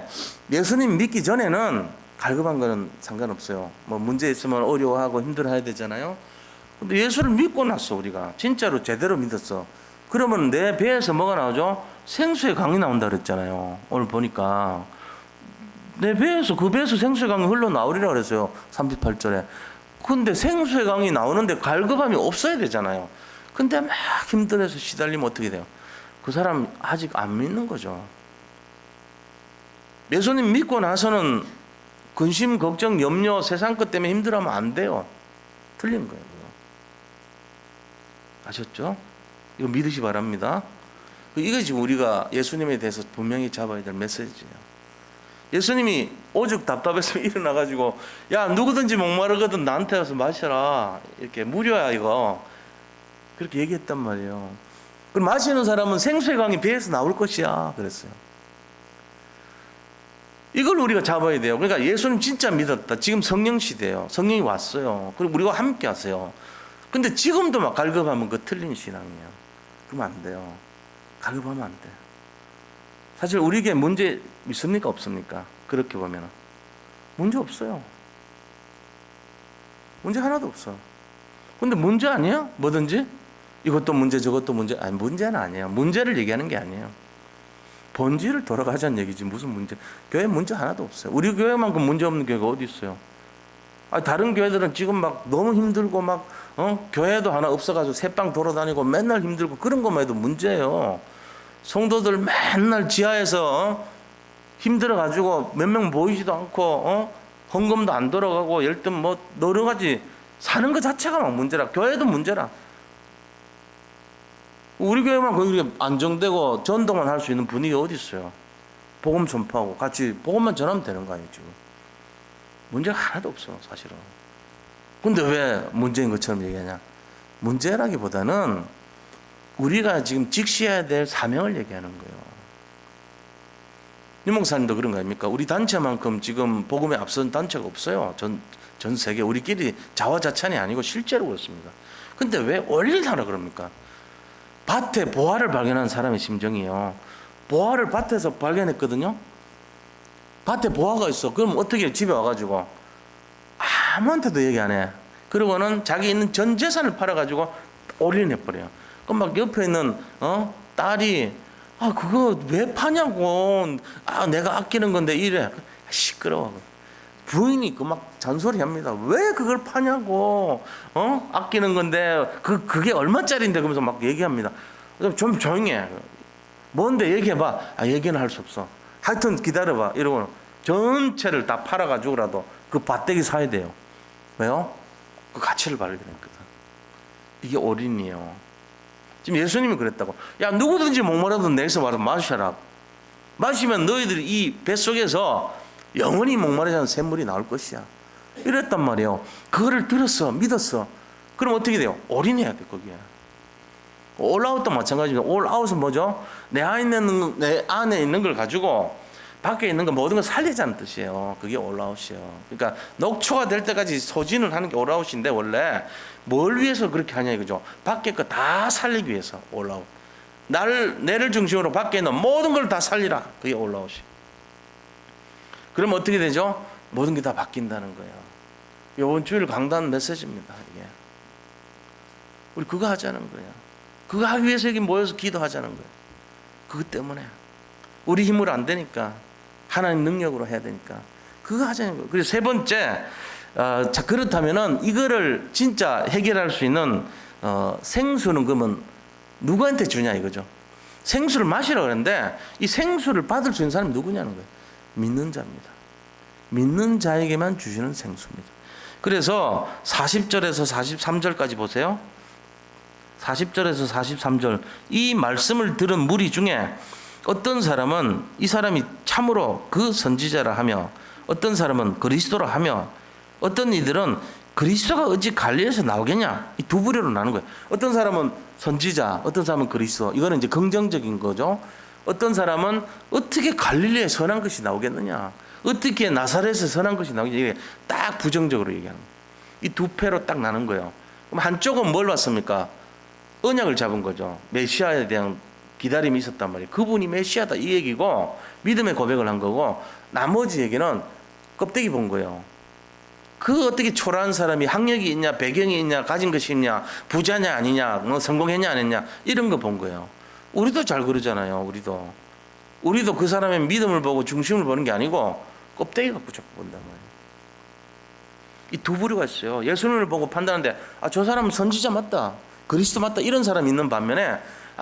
예수님 믿기 전에는 갈급한 거는 상관없어요. 뭐 문제 있으면 어려워하고 힘들어해야 되잖아요. 근데 예수를 믿고 났어. 우리가 진짜로 제대로 믿었어. 그러면 내 배에서 뭐가 나오죠? 생수의 강이 나온다 그랬잖아요. 오늘 보니까 내 배에서, 그 배에서 생수의 강이 흘러나오리라 그랬어요. 38절에. 근데 생수의 강이 나오는데 갈급함이 없어야 되잖아요. 근데 막 힘들어서 시달리면 어떻게 돼요? 그 사람 아직 안 믿는 거죠. 예수님 믿고 나서는 근심, 걱정, 염려, 세상 것 때문에 힘들어하면 안 돼요. 틀린 거예요. 아셨죠? 이거 믿으시 바랍니다. 이게 지금 우리가 예수님에 대해서 분명히 잡아야 될 메시지예요. 예수님이 오죽 답답해서 일어나가지고, 야, 누구든지 목마르거든 나한테 와서 마셔라. 이렇게 무료야 이거. 그렇게 얘기했단 말이에요. 그럼 마시는 사람은 생수의 강이 배에서 나올 것이야 그랬어요. 이걸 우리가 잡아야 돼요. 그러니까 예수님 진짜 믿었다. 지금 성령 시대예요. 성령이 왔어요. 그리고 우리가 함께 하세요. 근데 지금도 막 갈급하면 그 틀린 신앙이에요. 그러면 안 돼요. 갈급하면 안 돼요. 사실 우리에게 문제 있습니까? 없습니까? 그렇게 보면 문제 없어요. 문제 하나도 없어. 근데 문제 아니에요? 뭐든지? 이것도 문제, 저것도 문제. 아니, 문제는 아니에요. 문제를 얘기하는 게 아니에요. 본질을 돌아가자는 얘기지. 무슨 문제? 교회 문제 하나도 없어요. 우리 교회만큼 문제 없는 교회가 어디 있어요? 다른 교회들은 지금 막 너무 힘들고 막 교회도 하나 없어가지고 새빵 돌아다니고 맨날 힘들고 그런 것만 해도 문제예요. 성도들 맨날 지하에서 힘들어가지고 몇 명 모이지도 않고 헌금도 안 돌아가고 열등 뭐 여러 가지 사는 것 자체가 막 문제라. 교회도 문제라. 우리 교회만 그렇게 안정되고 전도만 할 수 있는 분위기 어디 있어요? 복음 전파하고 같이 복음만 전하면 되는 거 아니에요 지금? 문제가 하나도 없어 사실은. 근데 왜 문제인 것처럼 얘기하냐? 문제라기보다는 우리가 지금 직시해야 될 사명을 얘기하는 거예요. 유 목사님도 그런 거 아닙니까? 우리 단체만큼 지금 복음에 앞선 단체가 없어요. 전 세계 우리끼리 자화자찬이 아니고 실제로 그렇습니다. 근데 왜 올리려고 그럽니까? 밭에 보화를 발견한 사람의 심정이에요. 보화를 밭에서 발견했거든요. 밭에 보화가 있어. 그럼 어떻게 집에 와가지고 아무한테도 얘기 안 해. 그러고는 자기 있는 전 재산을 팔아가지고 올인해버려요. 그럼 막 옆에 있는 딸이 그거 왜 파냐고. 내가 아끼는 건데 이래. 시끄러워. 부인이 막 잔소리합니다. 왜 그걸 파냐고. 아끼는 건데 그게 얼마짜리인데 그러면서 막 얘기합니다. 좀 조용히 해. 뭔데 얘기해봐. 얘기는 할 수 없어. 하여튼 기다려봐. 이러고는 전체를 다 팔아가지고라도 그 밭대기 사야 돼요. 왜요? 그 가치를 발견했거든. 이게 올인이에요. 지금 예수님이 그랬다고. 야, 누구든지 목마르든 내게서 와서 마셔라. 마시면 너희들이 이 뱃속에서 영원히 목마르지 않은 샘물이 나올 것이야. 이랬단 말이에요. 그거를 들었어. 믿었어. 그럼 어떻게 돼요? 올인해야 돼 거기에. 올아웃도 마찬가지입니다. 올아웃은 뭐죠? 내 안에 있는 걸 가지고 밖에 있는 거 모든 걸 살리자는 뜻이에요. 그게 올아웃이에요. 그러니까 녹초가 될 때까지 소진을 하는 게 올아웃인데, 원래 뭘 위해서 그렇게 하냐 이거죠. 밖에 거 다 살리기 위해서 올아웃. 내를 중심으로 밖에 있는 모든 걸 다 살리라. 그게 올아웃이. 그럼 어떻게 되죠? 모든 게 다 바뀐다는 거예요. 이번 주일 강단 메시지입니다. 이게. 우리 그거 하자는 거예요. 그거 하기 위해서 여기 모여서 기도하자는 거예요. 그것 때문에. 우리 힘으로 안 되니까. 하나님 능력으로 해야 되니까. 그거 하자는 거예요. 그리고 세 번째, 자, 그렇다면은 이거를 진짜 해결할 수 있는 생수는 그러면 누구한테 주냐 이거죠. 생수를 마시라고 그러는데 이 생수를 받을 수 있는 사람이 누구냐는 거예요. 믿는 자입니다. 믿는 자에게만 주시는 생수입니다. 그래서 40절에서 43절까지 보세요. 40절에서 43절 이 말씀을 들은 무리 중에 어떤 사람은 이 사람이 참으로 그 선지자라 하며, 어떤 사람은 그리스도라 하며, 어떤 이들은 그리스도가 어찌 갈릴리에서 나오겠냐? 이 두 부류로 나눈 거예요. 어떤 사람은 선지자, 어떤 사람은 그리스도. 이거는 이제 긍정적인 거죠. 어떤 사람은 어떻게 갈릴리에 선한 것이 나오겠느냐? 어떻게 나사렛에서 선한 것이 나오겠냐? 이게 딱 부정적으로 얘기하는 거예요. 이 두 패로 딱 나눈 거예요. 그럼 한쪽은 뭘 봤습니까? 언약을 잡은 거죠. 메시아에 대한 기다림이 있었단 말이에요. 그분이 메시아다 이 얘기고 믿음의 고백을 한 거고, 나머지 얘기는 껍데기 본 거예요. 그 어떻게 초라한 사람이 학력이 있냐, 배경이 있냐, 가진 것이 있냐, 부자냐 아니냐, 뭐 성공했냐 안 했냐, 이런 거 본 거예요. 우리도 잘 그러잖아요. 우리도 그 사람의 믿음을 보고 중심을 보는 게 아니고 껍데기 갖고 자꾸 본단 말이에요. 이 두 부류가 있어요. 예수님을 보고 판단하는데, 저 사람은 선지자 맞다, 그리스도 맞다, 이런 사람이 있는 반면에,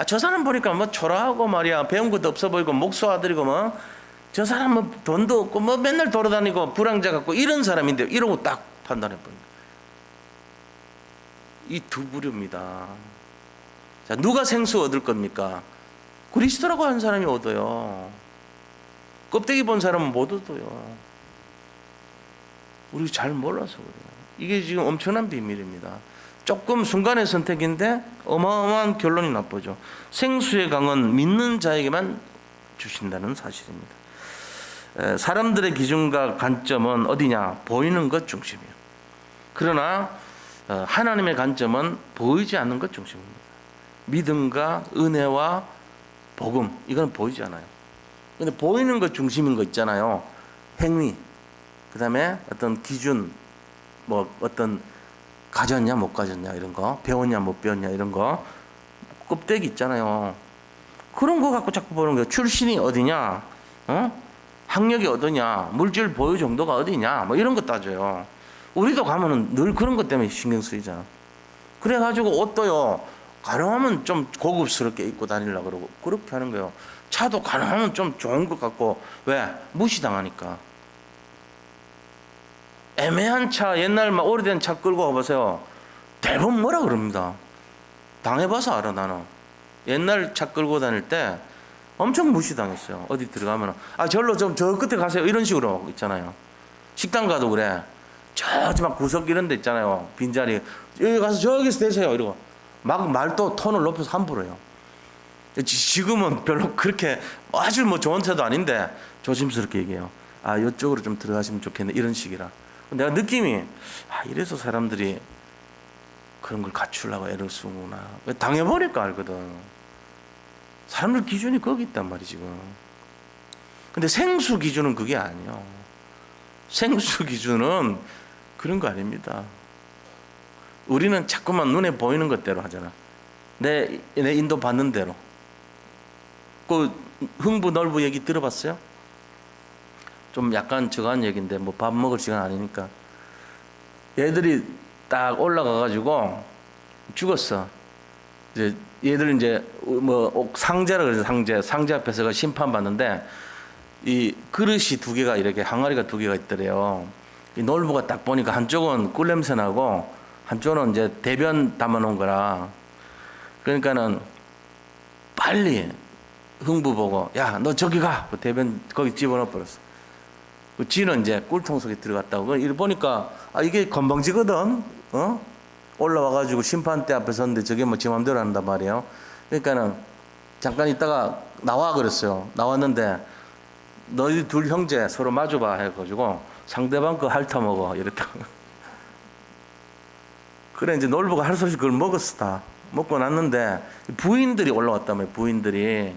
저 사람 보니까 뭐 초라하고 말이야, 배운 것도 없어 보이고 목수 아들이고 뭐, 저 사람 뭐 돈도 없고 뭐 맨날 돌아다니고 불황자 같고 이런 사람인데, 이러고 딱 판단해 버립니다. 이 두 부류입니다. 자, 누가 생수 얻을 겁니까? 그리스도라고 하는 사람이 얻어요. 껍데기 본 사람은 못 얻어요. 우리 잘 몰라서 그래요. 이게 지금 엄청난 비밀입니다. 조금 순간의 선택인데 어마어마한 결론이 나쁘죠. 생수의 강은 믿는 자에게만 주신다는 사실입니다. 사람들의 기준과 관점은 어디냐? 보이는 것 중심이에요. 그러나 하나님의 관점은 보이지 않는 것 중심입니다. 믿음과 은혜와 복음, 이건 보이지 않아요. 근데 보이는 것 중심인 거 있잖아요. 행위, 그 다음에 어떤 기준, 뭐 어떤 가졌냐 못 가졌냐 이런 거, 배웠냐 못 배웠냐 이런 거, 껍데기 있잖아요. 그런 거 갖고 자꾸 보는 거예요. 출신이 어디냐, 학력이 어디냐, 물질 보유 정도가 어디냐, 뭐 이런 거 따져요. 우리도 가면은 늘 그런 것 때문에 신경 쓰이잖아. 그래가지고 옷도요, 가능하면 좀 고급스럽게 입고 다니려고 그러고 그렇게 하는 거예요. 차도 가능하면 좀 좋은 것 같고, 왜? 무시당하니까. 애매한 차, 옛날 막 오래된 차 끌고 가보세요. 대부분 뭐라 그럽니다. 당해봐서 알아. 나는 옛날 차 끌고 다닐 때 엄청 무시당했어요. 어디 들어가면 절로 좀 저 끝에 가세요 이런 식으로 있잖아요. 식당 가도 그래. 막 구석 이런 데 있잖아요. 빈자리, 여기 가서 저기서 대세요 이러고 막 말도 톤을 높여서 함부로 해요. 지금은 별로 그렇게 아주 뭐 좋은 차도 아닌데 조심스럽게 얘기해요. 이쪽으로 좀 들어가시면 좋겠네, 이런 식이라. 내가 느낌이, 이래서 사람들이 그런 걸 갖추려고 애를 쓰구나. 당해보니까 알거든. 사람들 기준이 거기 있단 말이지 지금. 근데 생수 기준은 그게 아니에요. 생수 기준은 그런 거 아닙니다. 우리는 자꾸만 눈에 보이는 것대로 하잖아. 내 인도 받는 대로. 그 흥부 넓부 얘기 들어봤어요? 좀 약간 저간 얘기인데 뭐 밥 먹을 시간 아니니까. 얘들이 딱 올라가가지고 죽었어. 이제 얘들 이제 뭐 상제라 그래서 상제 앞에서 심판 받는데, 이 그릇이 두 개가 이렇게 항아리가 두 개가 있더래요. 이 놀부가 딱 보니까 한쪽은 꿀 냄새 나고 한쪽은 이제 대변 담아 놓은 거라. 그러니까는 빨리 흥부 보고, 야, 너 저기 가. 대변 거기 집어넣어 버렸어. 지는 이제 꿀통 속에 들어갔다고. 이를 보니까 이게 건방지거든. 올라와가지고 심판대 앞에 섰는데 저게 뭐 지 맘대로 한단 말이에요. 그러니까는 잠깐 있다가 나와 그랬어요. 나왔는데 너희 둘 형제 서로 마주봐 해가지고 상대방 거 핥아먹어 이랬다고. 그래 이제 놀부가 할 수 없이 그걸 먹었어. 다 먹고 났는데 부인들이 올라왔다며. 부인들이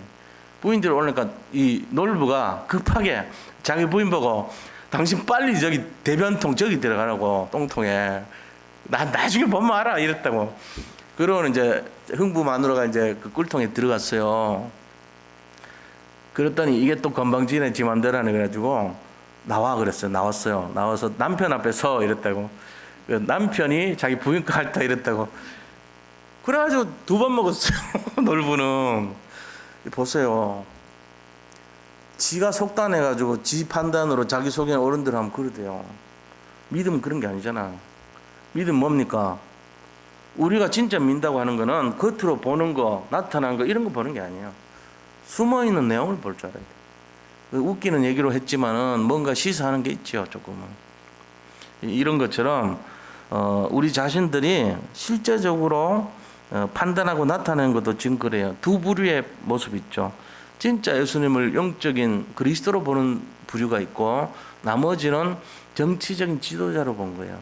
올라오니까 이 놀부가 급하게 자기 부인 보고, 당신 빨리 저기 대변통 저기 들어가라고, 똥통에. 나 나중에 보면 알아 이랬다고. 그러고는 이제 흥부 마누라가 이제 그 꿀통에 들어갔어요. 그랬더니 이게 또 건방지네 지 맘대로 하네 그래가지고 나와 그랬어요. 나왔어요. 나와서 남편 앞에 서 이랬다고. 남편이 자기 부인 거 핥아 이랬다고. 그래가지고 2번 먹었어요. 놀부는. 보세요. 지가 속단해가지고 지 판단으로 자기 속에 어른들 하면 그러대요. 믿음은 그런 게 아니잖아. 믿음 뭡니까? 우리가 진짜 믿는다고 하는 거는 겉으로 보는 거, 나타난 거 이런 거 보는 게 아니에요. 숨어있는 내용을 볼 줄 알아야 돼. 웃기는 얘기로 했지만은 뭔가 시사하는 게 있죠. 조금은. 이런 것처럼 우리 자신들이 실제적으로 판단하고 나타내는 것도 지금 그래요. 두 부류의 모습이 있죠. 진짜 예수님을 영적인 그리스도로 보는 부류가 있고 나머지는 정치적인 지도자로 본 거예요.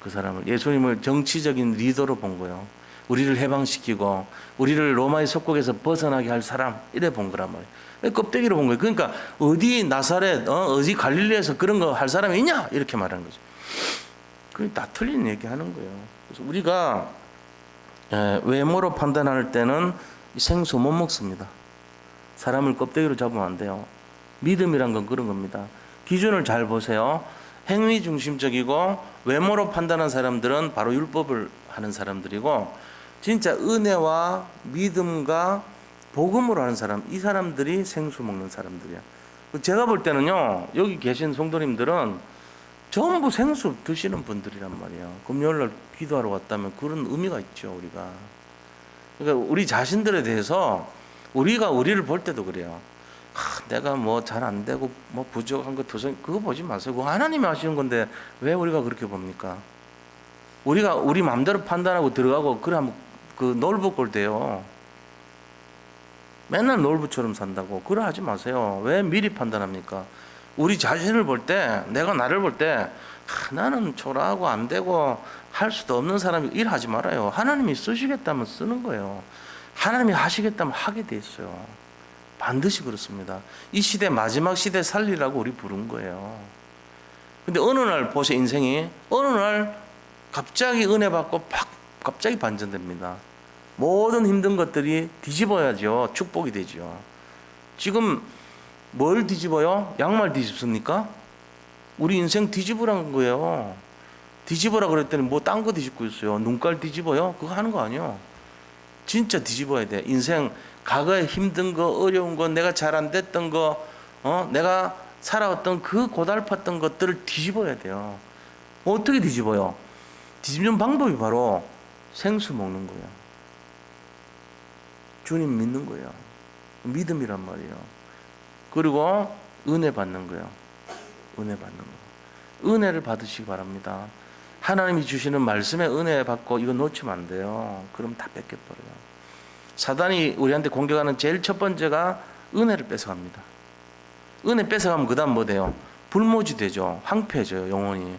그 사람을 예수님을 정치적인 리더로 본 거예요. 우리를 해방시키고 우리를 로마의 속국에서 벗어나게 할 사람 이래 본 거란 말이에요. 껍데기로 본 거예요. 그러니까 어디 나사렛 어디 갈릴리에서 그런 거 할 사람이 있냐 이렇게 말하는 거죠. 그게 다 틀린 얘기하는 거예요. 그래서 우리가 외모로 판단할 때는 생수 못 먹습니다. 사람을 껍데기로 잡으면 안 돼요. 믿음이란 건 그런 겁니다. 기준을 잘 보세요. 행위 중심적이고 외모로 판단하는 사람들은 바로 율법을 하는 사람들이고 진짜 은혜와 믿음과 복음으로 하는 사람, 이 사람들이 생수 먹는 사람들이야. 제가 볼 때는요, 여기 계신 성도님들은 전부 생수 드시는 분들이란 말이에요. 금요일날 기도하러 왔다면 그런 의미가 있죠, 우리가. 그러니까 우리 자신들에 대해서 우리가 우리를 볼 때도 그래요. 내가 뭐 잘 안 되고 뭐 부족한 거 도성 그거 보지 마세요. 그거 하나님이 하시는 건데 왜 우리가 그렇게 봅니까? 우리가 우리 마음대로 판단하고 들어가고 그러면 그 놀부꼴 돼요. 맨날 놀부처럼 산다고 그러 하지 마세요. 왜 미리 판단합니까? 우리 자신을 볼 때, 내가 나를 볼 때 나는 초라하고 안 되고 할 수도 없는 사람이 일하지 말아요. 하나님이 쓰시겠다면 쓰는 거예요. 하나님이 하시겠다면 하게 돼 있어요. 반드시 그렇습니다. 이 시대 마지막 시대 살리라고 우리 부른 거예요. 근데 어느 날 보세요. 인생이 어느 날 갑자기 은혜 받고 갑자기 반전됩니다. 모든 힘든 것들이 뒤집어야죠. 축복이 되죠. 지금 뭘 뒤집어요? 양말 뒤집습니까? 우리 인생 뒤집으라는 거예요. 뒤집어라 그랬더니 뭐 딴 거 뒤집고 있어요. 눈깔 뒤집어요? 그거 하는 거 아니에요. 진짜 뒤집어야 돼. 인생 과거에 힘든 거, 어려운 거, 내가 잘 안 됐던 거, 내가 살아왔던 그 고달팠던 것들을 뒤집어야 돼요. 어떻게 뒤집어요? 뒤집는 방법이 바로 생수 먹는 거예요. 주님 믿는 거예요. 믿음이란 말이에요. 그리고 은혜 받는 거예요. 은혜 받는 거. 은혜를 받으시기 바랍니다. 하나님이 주시는 말씀에 은혜 받고 이거 놓치면 안 돼요. 그럼 다 뺏겨버려요. 사단이 우리한테 공격하는 제일 첫 번째가 은혜를 뺏어갑니다. 은혜 뺏어가면 그 다음 뭐 돼요? 불모지 되죠. 황폐해져요. 영혼이.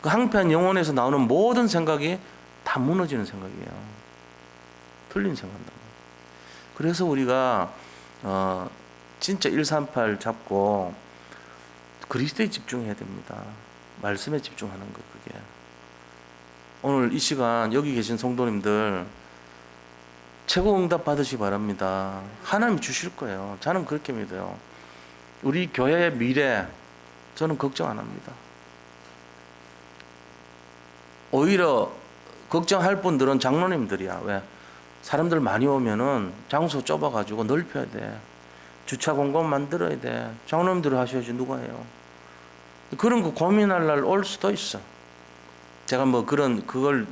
그 황폐한 영혼에서 나오는 모든 생각이 다 무너지는 생각이에요. 틀린 생각입니다. 그래서 우리가 진짜 138 잡고 그리스도에 집중해야 됩니다. 말씀에 집중하는 거 그게. 오늘 이 시간 여기 계신 성도님들 최고 응답 받으시기 바랍니다. 하나님이 주실 거예요. 저는 그렇게 믿어요. 우리 교회의 미래 저는 걱정 안 합니다. 오히려 걱정할 분들은 장로님들이야. 왜? 사람들 많이 오면은 장소 좁아가지고 넓혀야 돼. 주차 공간 만들어야 돼. 장로님들이 하셔야지 누가 해요. 그런 거 고민할 날 올 수도 있어. 제가 뭐 그걸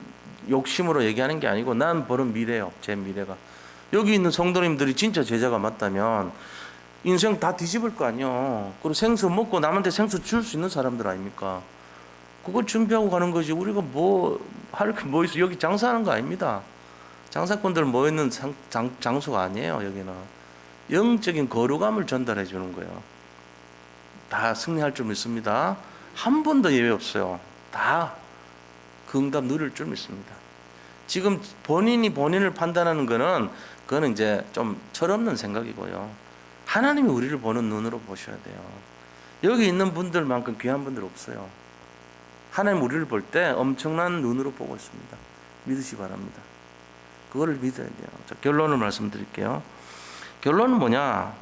욕심으로 얘기하는 게 아니고 난 보는 미래요. 제 미래가. 여기 있는 성도님들이 진짜 제자가 맞다면 인생 다 뒤집을 거 아니에요. 그리고 생수 먹고 남한테 생수 줄 수 있는 사람들 아닙니까? 그걸 준비하고 가는 거지. 우리가 뭐 할 게 뭐 있어. 여기 장사하는 거 아닙니다. 장사꾼들 모여있는 장소가 아니에요. 여기는 영적인 거룩함을 전달해 주는 거예요. 다 승리할 줄 믿습니다. 한 번도 예외 없어요. 다 그 응답 누릴 줄 믿습니다. 지금 본인이 본인을 판단하는 거는 그거는 이제 좀 철없는 생각이고요. 하나님이 우리를 보는 눈으로 보셔야 돼요. 여기 있는 분들만큼 귀한 분들 없어요. 하나님 우리를 볼 때 엄청난 눈으로 보고 있습니다. 믿으시기 바랍니다. 그거를 믿어야 돼요. 자, 결론을 말씀드릴게요. 결론은 뭐냐?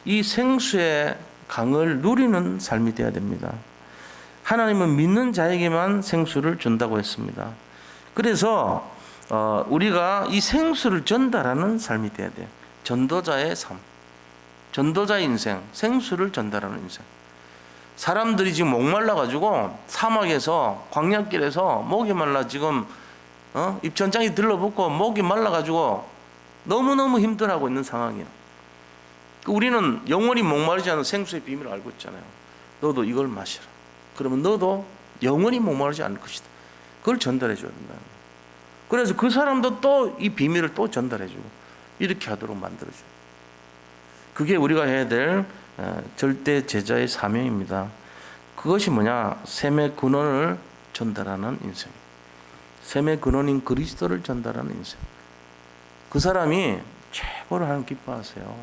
이 생수의 강을 누리는 삶이 되어야 됩니다. 하나님은 믿는 자에게만 생수를 준다고 했습니다. 그래서 우리가 이 생수를 전달하는 삶이 되어야 돼요. 전도자의 삶, 전도자의 인생, 생수를 전달하는 인생. 사람들이 지금 목말라가지고 사막에서 광야길에서 목이 말라 지금 입천장이 들러붙고 목이 말라가지고 너무너무 힘들어하고 있는 상황이에요. 우리는 영원히 목마르지 않은 생수의 비밀을 알고 있잖아요. 너도 이걸 마시라. 그러면 너도 영원히 목마르지 않을 것이다. 그걸 전달해 줘야 된다. 그래서 그 사람도 또 이 비밀을 또 전달해 주고 이렇게 하도록 만들어 줘요. 그게 우리가 해야 될 절대 제자의 사명입니다. 그것이 뭐냐? 샘의 근원을 전달하는 인생. 샘의 근원인 그리스도를 전달하는 인생. 그 사람이 최고로 하나님 기뻐하세요.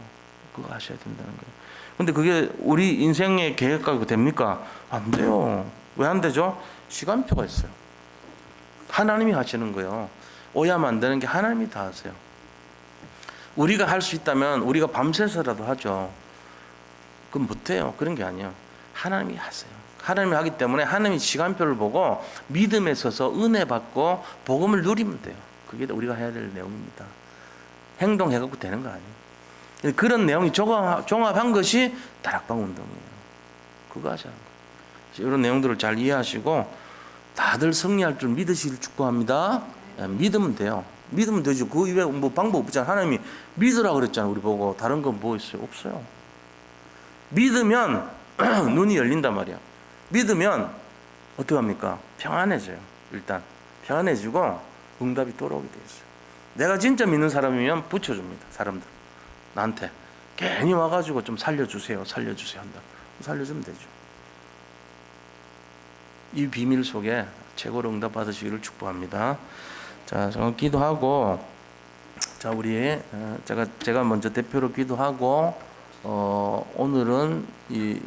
그거 하셔야 된다는 거예요. 근데 그게 우리 인생의 계획과 됩니까? 안 돼요. 왜 안 되죠? 시간표가 있어요. 하나님이 하시는 거예요. 오해하면 안 되는 게 하나님이 다 하세요. 우리가 할 수 있다면 우리가 밤새서라도 하죠. 그건 못해요. 그런 게 아니에요. 하나님이 하세요. 하나님이 하기 때문에 하나님이 시간표를 보고 믿음에 서서 은혜 받고 복음을 누리면 돼요. 그게 우리가 해야 될 내용입니다. 행동해갖고 되는 거 아니에요. 그런 내용이 종합한 것이 다락방 운동이에요. 그거 하자는 거예요. 이런 내용들을 잘 이해하시고 다들 승리할 줄 믿으시길 축복합니다. 믿으면 돼요. 믿으면 되죠. 그 이외에 뭐 방법 없잖아요. 하나님이 믿으라 그랬잖아요. 우리 보고. 다른 건 뭐 있어요? 없어요. 믿으면 눈이 열린단 말이야. 믿으면 어떻게 합니까? 평안해져요. 일단 평안해지고 응답이 돌아오게 돼 있어요. 내가 진짜 믿는 사람이면 붙여줍니다. 사람들 나한테 괜히 와가지고 좀 살려주세요 한다. 살려주면 되죠. 이 비밀 속에 최고로 응답 받으시기를 축복합니다. 자, 저는 기도하고, 자, 우리 제가 먼저 대표로 기도하고, 오늘은 이